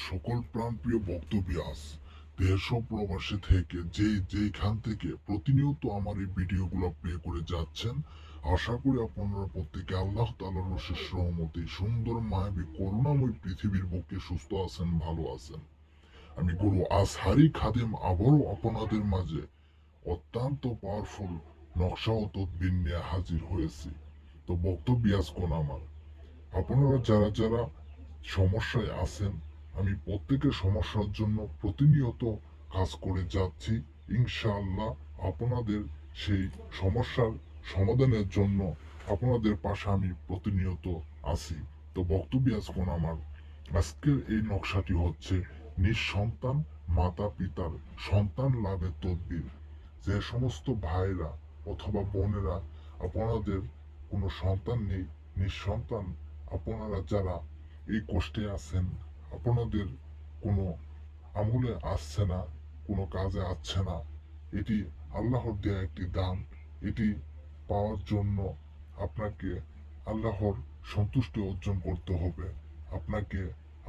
সকল প্রাণপ্রিয় বক্তব্যাস দেশ ও প্রবাসে থেকে যেখান থেকে প্রতিনিয়ত আমার এই ভিডিওগুলো প্লে করে যাচ্ছেন। আশা করি আপনারা প্রত্যেকে আল্লাহ তাআলার অশেষ রহমতে সুন্দর মায়াবী করুণাময় পৃথিবীর বুকে সুস্থ আছেন, ভালো আছেন। আমি গুরু আজহারি খাদেম আবারও আপনাদের মাঝে অত্যন্ত পাওয়ারফুল নকশা ও তদবির নিয়ে হাজির হয়েছি। তো বক্তব্যাস কোন আমার, আপনারা যারা যারা সমস্যায় আছেন, আমি প্রত্যেকের সমস্যার জন্য প্রতিনিয়ত কাজ করে যাচ্ছি। ইনশাআল্লাহ আপনাদের সেই সমস্যার সমাধানের জন্য আপনাদের পাশে আমি প্রতিনিয়ত আছি। তো বক্তব্য আজকে আমার আজকের এই নকশাটি হচ্ছে নিঃসন্তান মাতা পিতার সন্তান লাভের তদবির। যে সমস্ত ভাইরা অথবা বোনেরা আপনাদের কোনো সন্তান নেই, নিঃসন্তান আপনারা যারা এই কষ্টে আছেন, আপনাদের কোনো আমলে আসছে না, কোনো কাজে আসছে না, এটি আল্লাহর দেয়া একটি দান। এটি পাওয়ার জন্য আপনাকে আল্লাহর সন্তুষ্টি অর্জন করতে হবে। আপনাকে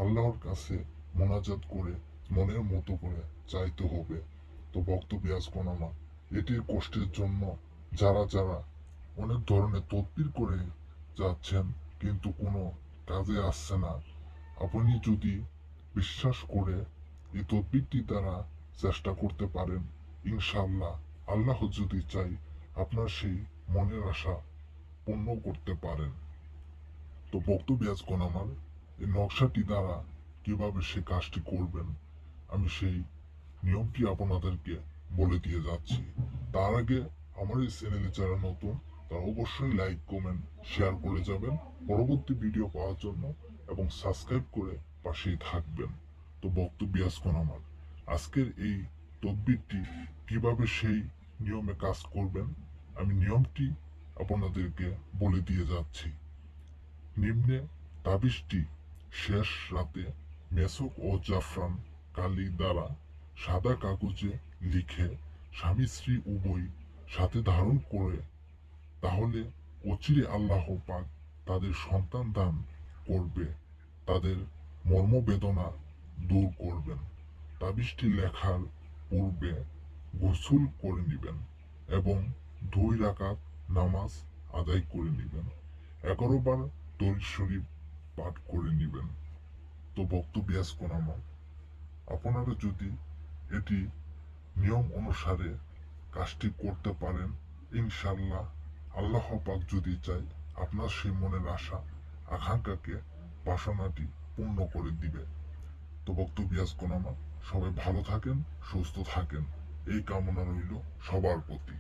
আল্লাহর কাছে মোনাজাত করে মনের মতো করে চাইতে হবে। তো বক্তব্য আজকে আমার এটির কষ্টের জন্য যারা যারা অনেক ধরনের তদবির করে যাচ্ছেন কিন্তু কোনো কাজে আসছে না, আপনি যদি বিশ্বাস করে এই তদবিরটি দ্বারা চেষ্টা করতে পারেন, ইনশাআল্লাহ আল্লাহ যদি চাই আপনার সেই মনের আশা পূর্ণ করতে পারেন। তো বক্তব্য আজকে আমার এই নকশাটি দ্বারা কিভাবে সে কাজটি করবেন, আমি সেই নিয়মটি আপনাদেরকে বলে দিয়ে যাচ্ছি। তার আগে আমার এই চ্যানেলে যারা নতুন তারা অবশ্যই লাইক কমেন্ট শেয়ার করে যাবেন পরবর্তী ভিডিও পাওয়ার জন্য, এবং সাবস্ক্রাইব করে পাশেই থাকবেন। তো বক্তব্য আজকে আমার আজকের এই তদবিরটি কিভাবে সেই নিয়মে কাজ করবেন, আমি নিয়মটি আপনাদেরকে বলে দিয়ে যাচ্ছি। নিম্নে তাবিজটি শেষ রাতে মেসক ও জাফরান কালি দ্বারা সাদা কাগজে লিখে স্বামী স্ত্রী উভয় সাথে ধারণ করে, তাহলে অচিরে আল্লাহ পাক তাদের সন্তান দান করবে, তাদের মর্মবেদনা দূর করবেন। তাবিজটি লেখার পূর্বে গোসল করে নেবেন এবং 2 রাকাত নামাজ আদায় করে নেবেন। 11 বার দরুদ শরীফ পাঠ করে নেবেন। তো বক্তব্য আজকে আমার, আপনারা যদি এটি নিয়ম অনুসারে কাজটি করতে পারেন, ইনশাআল্লাহ আল্লাহ পাক যদি চাই আপনার সেই মনের আশা আকাঙ্ক্ষাকে বাসনাটি পূর্ণ করে দিবে। তো বক্তব্য আজকে আমার, সবাই ভালো থাকেন, সুস্থ থাকেন, এই কামনা রইল সবার প্রতি।